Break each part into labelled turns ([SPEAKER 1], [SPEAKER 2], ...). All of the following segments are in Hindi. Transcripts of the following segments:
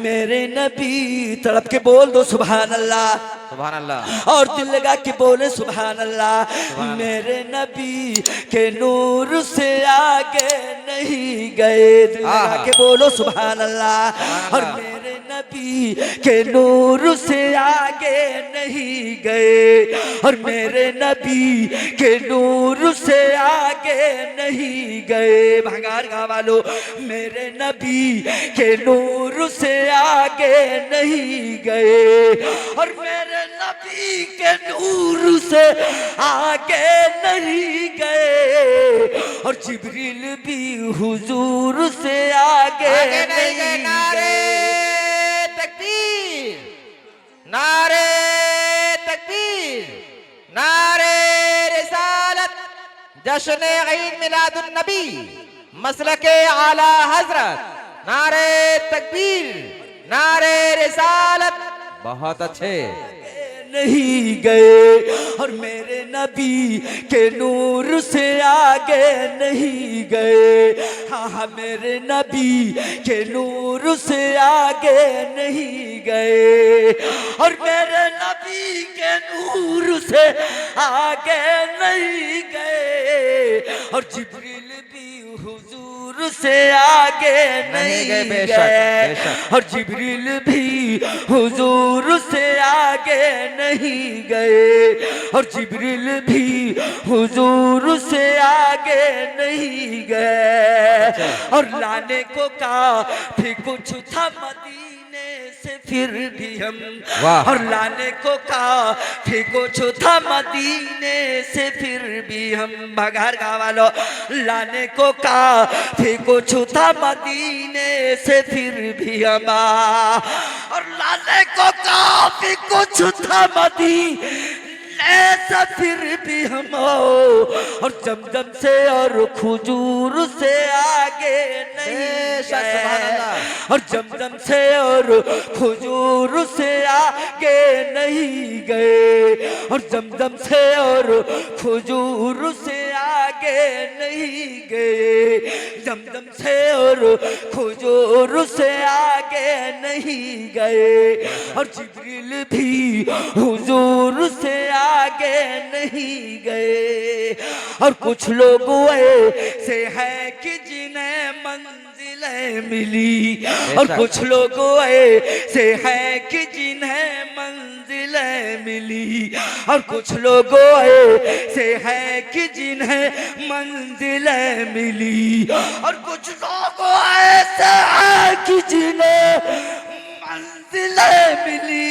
[SPEAKER 1] मेरे नबी तड़प के बोल दो सुभान अल्लाह,
[SPEAKER 2] सुभान अल्लाह,
[SPEAKER 1] और दिल लगा के बोले सुभान अल्लाह। मेरे नबी के नूर से आगे नहीं गए, दिल लगा के बोलो सुभान अल्लाह। और मेरे नबी के नूर से आगे नहीं गए, और मेरे नबी के नूर से आगे नहीं गए। भंगार गाँव वालों, मेरे नबी के नूर से आगे नहीं गए, और मेरे नबी के नूर से आगे नहीं गए, और जिब्रील भी हुजूर से आगे नहीं गए।
[SPEAKER 2] नारे तकबीर, नारे तकबीर, नारे रिसालत, जश्न ईद मिलादुन नबी, मसलके आला हजरत, नारे तकबीर, नारे रिसालत। बहुत अच्छे।
[SPEAKER 1] नहीं गए, और मेरे नबी के नूर से आगे नहीं गए। हाँ हाँ, मेरे नबी के नूर से आगे नहीं गए, और मेरे नबी के नूर से आगे नहीं गए, और जिब्रील भी हुजूर से आगे नहीं गए, और जिब्रील भी हुजूर से आगे नहीं गए, और जिब्रील भी हुजूर से आगे नहीं गए। और लाने को काफी कुछ था मदीने से फिर भी हम, और लाने को काफी कुछ था मदीने से फिर भी हम। भगार गाँव वालों, लाने को काफी कुछ था मदीने से फिर भी हम, और लाने को काफी कुछ था मदीने से फिर भी हम, और जमजम से और खजूर से आगे नहीं गए, और जमजम से और खजूर से आगे नहीं गए, और जमजम से और खजूर से आगे नहीं गए, जमजम से और खजूर से आगे नहीं गए, और जिब्रील भी हुजूर से आगे नहीं गए। और कुछ लोग ऐसे हैं कि जिन्हें मंजिलें मिली, और कुछ लोग ऐसे हैं कि जिन्हें मंजिलें मिली, और कुछ लोग ऐसे हैं कि जिन्हें मंजिलें मिली, और कुछ लोग ऐसे हैं कि जिन्हें मंजिलें मिली,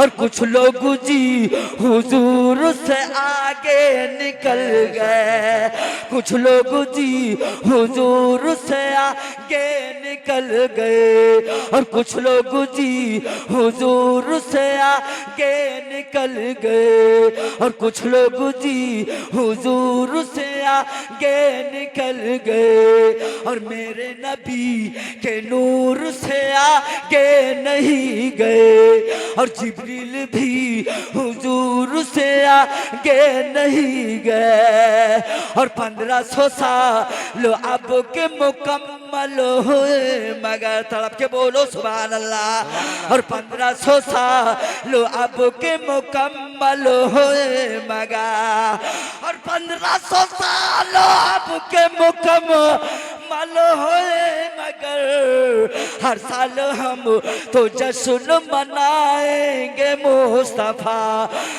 [SPEAKER 1] और कुछ लोग जी हुजूर से आगे निकल गए, कुछ लोग जी हुजूर से आगे निकल गए, और कुछ लोग जी हुजूर से आगे निकल गए, और कुछ लोग जी हुजूर से आगे निकल गए, और मेरे नबी के नूर से आगे नहीं गए, और जिब्रील भी हुजूर से आगे नहीं गए। और 1500 साल अब के मुकम्मल हुए, मगर तड़प के बोलो सुभान अल्लाह। और 1500 साल अब के मुकम्मल हुए, मगर और 1500 साल अब के मुकम्मल हुए, मगर हर साल हम तो जश्न मनाएंगे मुस्तफा,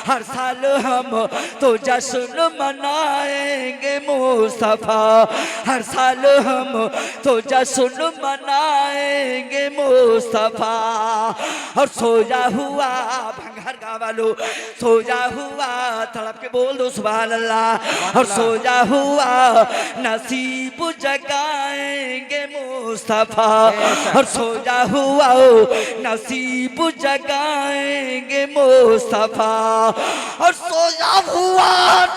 [SPEAKER 1] हर साल हम तो जश्न मनाएंगे मुस्तफा, हर साल हम तो जश्न मनाएंगे मुस्तफा। और सोया हुआ भंगार गाँव वालों, सोया हुआ तड़प के बोल दो सुभान अल्लाह। और सोया हुआ नसीब जगाएंगे मुस्तफा, और सोया हुआ नसीब जगाएंगे मुस्तफा, और सोया हुआ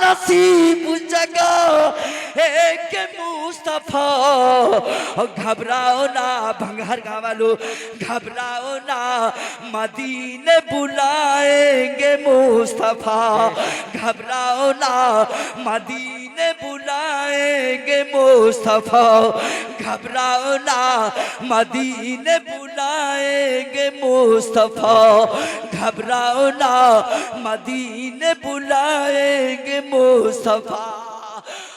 [SPEAKER 1] नसीब जगाएंगे एक मुस्तफा। घबराओ ना भंगार गाँव वालों, घबराओ ना मदीने बुलाएंगे मुस्तफा। घबराओ ना मदीने बुलाएंगे मुस्तफा। घबराओ ना मदीने बुलाएंगे मुस्तफा। घबराओ ना मदीने बुलाएंगे मुस्तफा।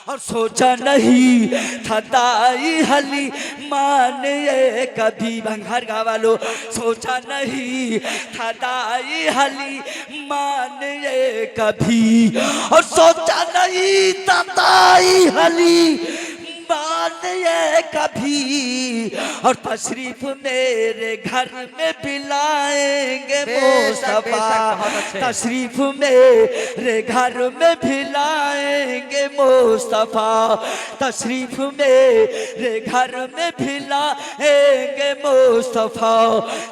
[SPEAKER 1] और सोचा नहीं था दाई हली माने कभी, भंगार गाँव वालों, सोचा नहीं था दाई हली माने कभी। और सोचा नहीं था दाई हली माने कभी। और तशरीफ मेरे घर में बिलाएंगे मुस्तफा। तशरीफ मेरे घर में बिलाएंगे मुस्तफा। तशरीफ मेरे घर में बिलाएंगे मुस्तफा।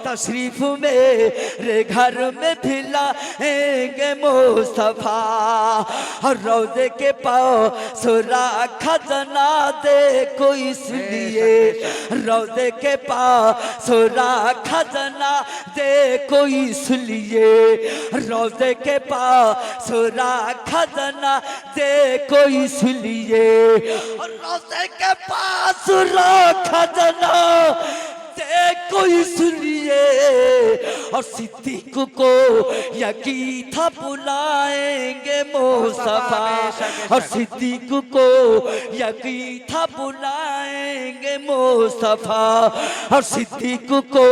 [SPEAKER 1] तशरीफ मेरे घर में बिलाएंगे मुस्तफा। और रौदे के पास राखा जना देखो इसलिए, रौदे के पास राखा जना देखो इसलिए। रौदे के पास राखा जना देखो इसलिए। और रौदे के पास राखा जना देखो इसलिए। और सिद्दीक को यकीन था बुलाएंगे मुस्तफा। और सिद्दीक को यकीन था बुलाएंगे मुस्तफा। और सिद्दीक को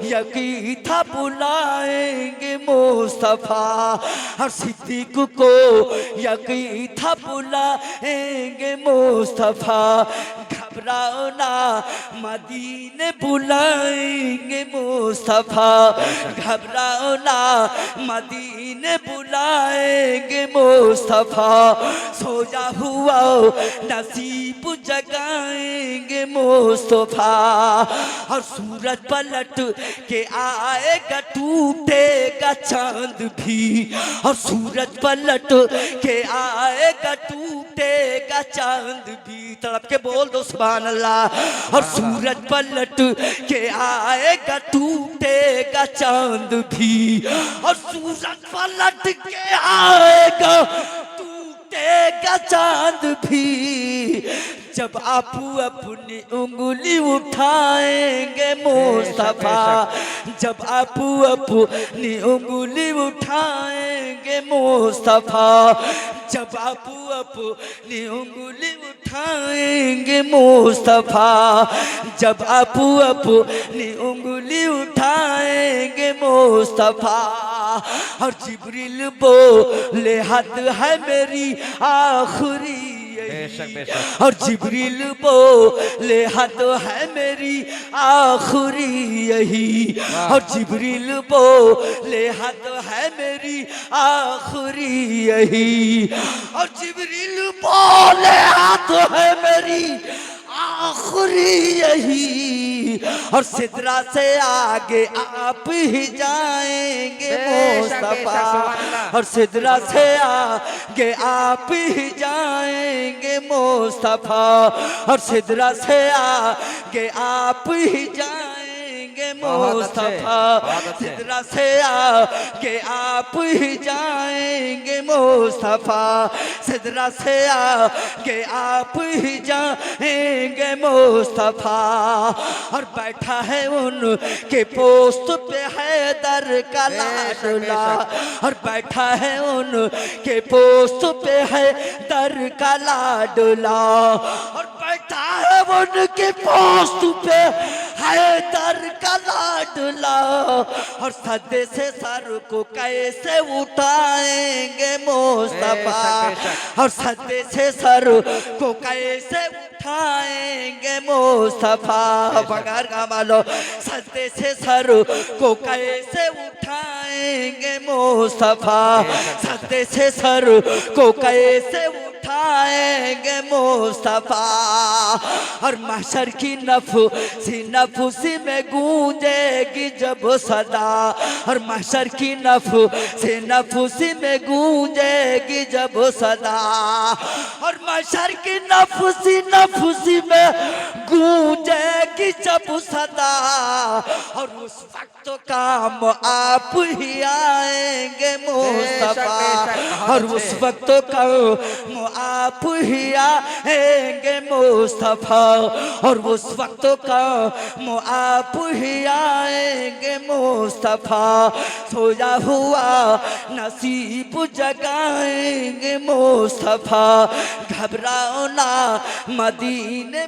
[SPEAKER 1] यकीन था बुलाएंगे मुस्तफा। और सिद्दीक को यकीन था बुलाएंगे मुस्तफा। घबराओ ना मदीने बुलाएंगे मुस्तफा। घबराओ ना मदीने बुलाएंगे मुस्तफा। सोया हुआ नसीब जगाएंगे मुस्तफा। और सूरज पलट के आएगा टूटेगा चांद भी। और सूरज पलट के आएगा टूटेगा चांद भी। तड़प के बोल दो सुभान अल्लाह। और सूरज पलट के आएगा टूटेगा चांद भी। और सूरज पलट के आएगा टूटेगा चांद भी। जब आप अपनी उंगली उठाएंगे मुस्तफा। जब आप अपनी उंगली उठाएंगे मुस्तफा। जब आप अपनी उंगली उठाएंगे मुस्तफा। जब आप अपनी उंगली उठाएंगे मुस्तफा। और जिब्रील बोले हद है मेरी आखिरी। और जिब्रील बोले हद है मेरी आखिरी यही। और जिब्रील बोले हद है मेरी आखिरी यही। और जिब्रील बोले हद है मेरी आखिरी यही। और सिदरा से आगे आप ही जाएंगे मुस्तफा। और सिदरा से आगे आप ही जाएंगे मुस्तफा। और सिदरा से आगे आप ही जाएंगे मुस्तफा। सिदरा से आगे आप ही जाएंगे मुस्तफा। सिदरा से आगे आप ही जाएंगे मुस्तफा। और बैठा है उनके पोस्ट पे हैदर का लाडला। और बैठा है उनके पोस्ट पे हैदर का लाडला। और बैठा है उनके पोस्ट पे हैदर का लाडला। और सदे से सर को कैसे उठाएंगे मुस्तफा। और सदे से सर को कैसे उठाएंगे मुस्तफा। बगैर का मालो सदे से सर को कैसे उठाएंगे मुस्तफा। सदे से सर को कैसे उठाएंगे आएंगे मुस्तफा। और महशर की नफसी नफसी में गूंजेगी जब सदा, और महशर की नफसी नफसी में गूंजेगी जब सदा, और महशर की नफसी नफसी में गूंजेगी जब सदा। और उस वक्त तो काम आप ही आएंगे मुस्तफा, और उस वक्त तो काम आप ही आएंगे मुस्तफा, और उस वक्त तो काम आप ही आएंगे मुस्तफा। सोया हुआ नसीब जगाएंगे मुस्तफा, घबराओ ना मदीने